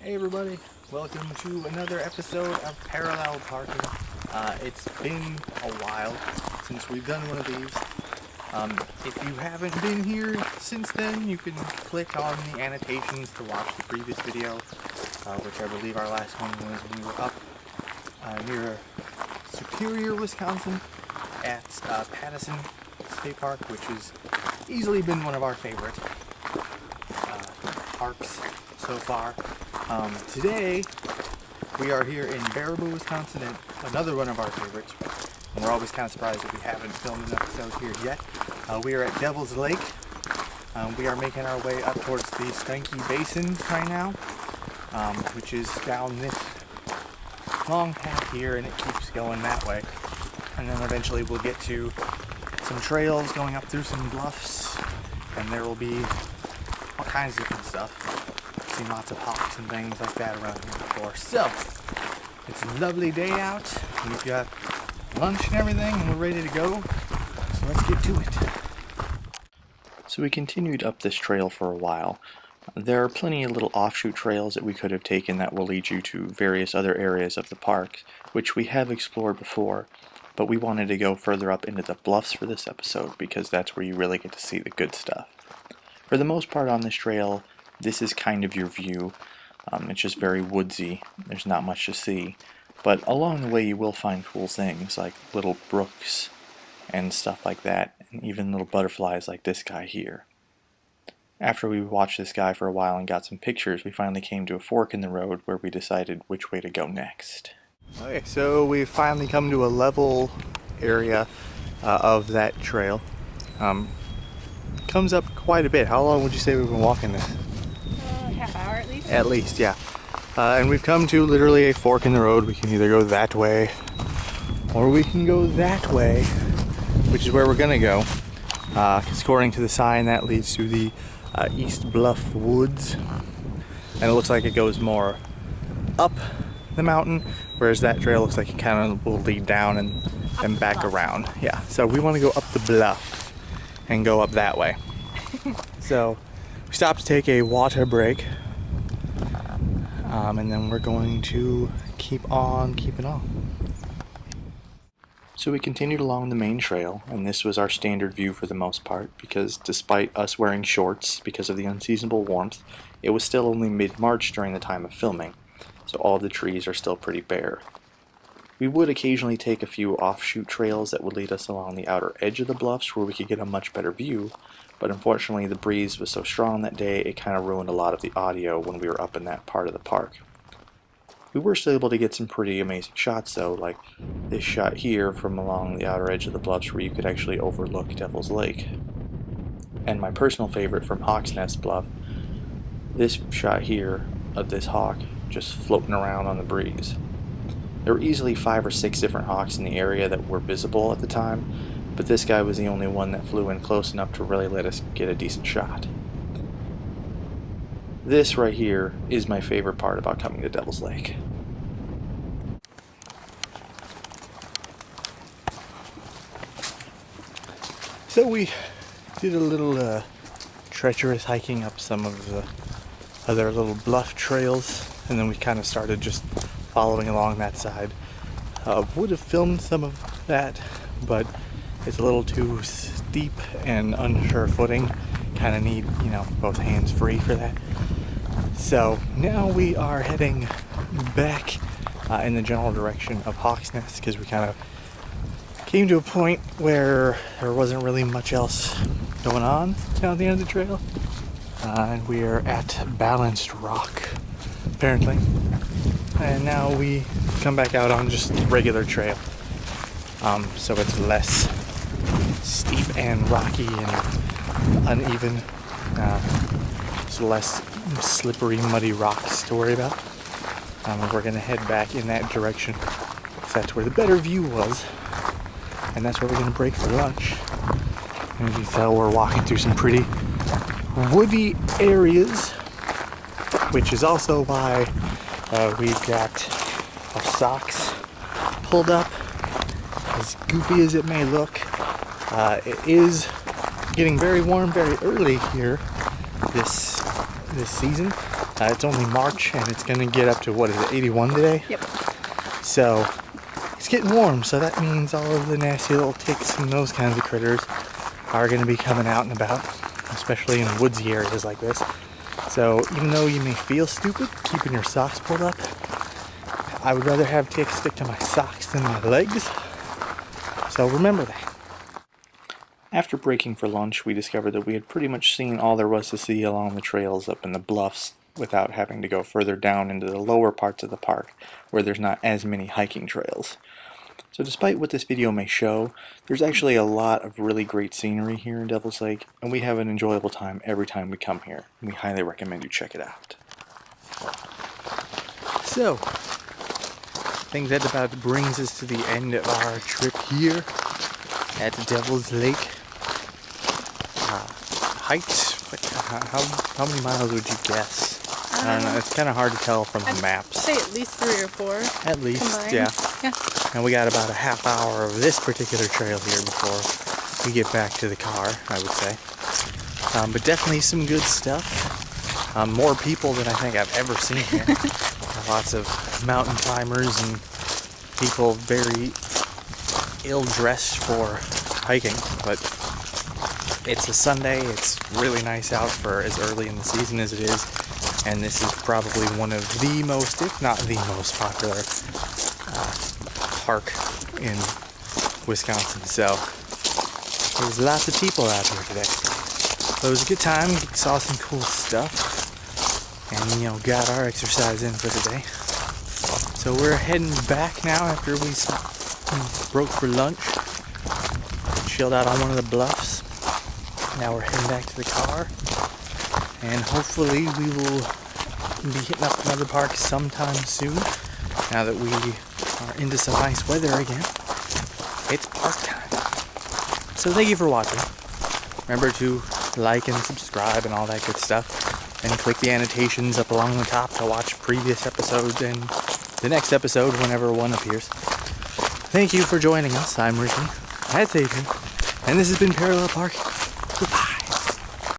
Hey everybody, welcome to another episode of Parallel Parking. It's been a while since we've done one of these. If you haven't been here since then, you can click on the annotations to watch the previous video, which I believe our last one was when we were up near Superior, Wisconsin at Pattison State Park, which has easily been one of our favorite parks so far. Today we are here in Baraboo, Wisconsin, at another one of our favorites. And we're always kind of surprised that we haven't filmed an episode here yet. We are at Devil's Lake. We are making our way up towards the Skunky Basin right now, which is down this long path here, and it keeps going that way. And then eventually we'll get to some trails going up through some bluffs, and there will be all kinds of different stuff. Seen lots of hawks and things like that around here before. So, it's a lovely day out. We've got lunch and everything, and we're ready to go. So let's get to it. So we continued up this trail for a while. There are plenty of little offshoot trails that we could have taken that will lead you to various other areas of the park, which we have explored before, but we wanted to go further up into the bluffs for this episode because that's where you really get to see the good stuff. For the most part on this trail, this is kind of your view. It's just very woodsy. There's not much to see. But along the way you will find cool things like little brooks and stuff like that, and even little butterflies like this guy here. After we watched this guy for a while and got some pictures, we finally came to a fork in the road where we decided which way to go next. Okay, so we've finally come to a level area of that trail. Comes up quite a bit. How long would you say we've been walking this? Half hour at least? At least, yeah. And we've come to literally a fork in the road. We can either go that way or we can go that way, which is where we're gonna go. Because according to the sign, that leads to the East Bluff Woods. And it looks like it goes more up the mountain, whereas that trail looks like it kind of will lead down and back around. Yeah, so we want to go up the bluff and go up that way. So we stopped to take a water break, and then we're going to keep on keeping on. So we continued along the main trail, and this was our standard view for the most part, because despite us wearing shorts because of the unseasonable warmth, it was still only mid-March during the time of filming, so all the trees are still pretty bare. We would occasionally take a few offshoot trails that would lead us along the outer edge of the bluffs where we could get a much better view, but unfortunately the breeze was so strong that day it kind of ruined a lot of the audio when we were up in that part of the park. We were still able to get some pretty amazing shots though, like this shot here from along the outer edge of the bluffs where you could actually overlook Devil's Lake. And my personal favorite from Hawk's Nest Bluff, this shot here of this hawk just floating around on the breeze. There were easily 5 or 6 different hawks in the area that were visible at the time, but this guy was the only one that flew in close enough to really let us get a decent shot. This right here is my favorite part about coming to Devil's Lake. So we did a little treacherous hiking up some of the other little bluff trails, and then we kind of started just following along that side. Would have filmed some of that, but it's a little too steep and unsure footing. Kind of need, both hands free for that. So now we are heading back in the general direction of Hawk's Nest because we kind of came to a point where there wasn't really much else going on down the end of the trail. And we are at Balanced Rock, apparently. And now we come back out on just regular trail. So it's less steep and rocky and uneven. It's less slippery, muddy rocks to worry about. We're going to head back in that direction. So that's where the better view was. And that's where we're going to break for lunch. And as you can tell, we're walking through some pretty woody areas, which is also why we've got our socks pulled up. As goofy as it may look, it is getting very warm very early here this season, It's only March and it's gonna get up to, what is it, 81 today? Yep. So it's getting warm, so that means all of the nasty little ticks and those kinds of critters are gonna be coming out and about, especially in woodsy areas like this. So even though you may feel stupid keeping your socks pulled up, I would rather have ticks stick to my socks than my legs. So remember that. After breaking for lunch, we discovered that we had pretty much seen all there was to see along the trails up in the bluffs without having to go further down into the lower parts of the park where there's not as many hiking trails. So despite what this video may show, there's actually a lot of really great scenery here in Devil's Lake, and we have an enjoyable time every time we come here. We highly recommend you check it out. So, I think that about brings us to the end of our trip here at Devil's Lake. Height, how many miles would you guess? I don't know, it's kind of hard to tell from the maps. I'd say at least 3 or 4. At least, combined. yeah. Yeah. And we got about a half hour of this particular trail here before we get back to the car, I would say. But definitely some good stuff. More people than I think I've ever seen here. Lots of mountain climbers and people very ill-dressed for hiking, but it's a Sunday, it's really nice out for as early in the season as it is, and this is probably one of the most, if not the most popular park in Wisconsin, so there's lots of people out here today. So it was a good time, saw some cool stuff, and got our exercise in for the day. So we're heading back now after we broke for lunch, chilled out on one of the bluffs. Now we're heading back to the car, and hopefully we will be hitting up another park sometime soon, now that we are into some nice weather again. It's park time. So thank you for watching. Remember to like and subscribe and all that good stuff, and click the annotations up along the top to watch previous episodes and the next episode whenever one appears. Thank you for joining us. I'm Riki, that's Adriane, and this has been Parallel Park.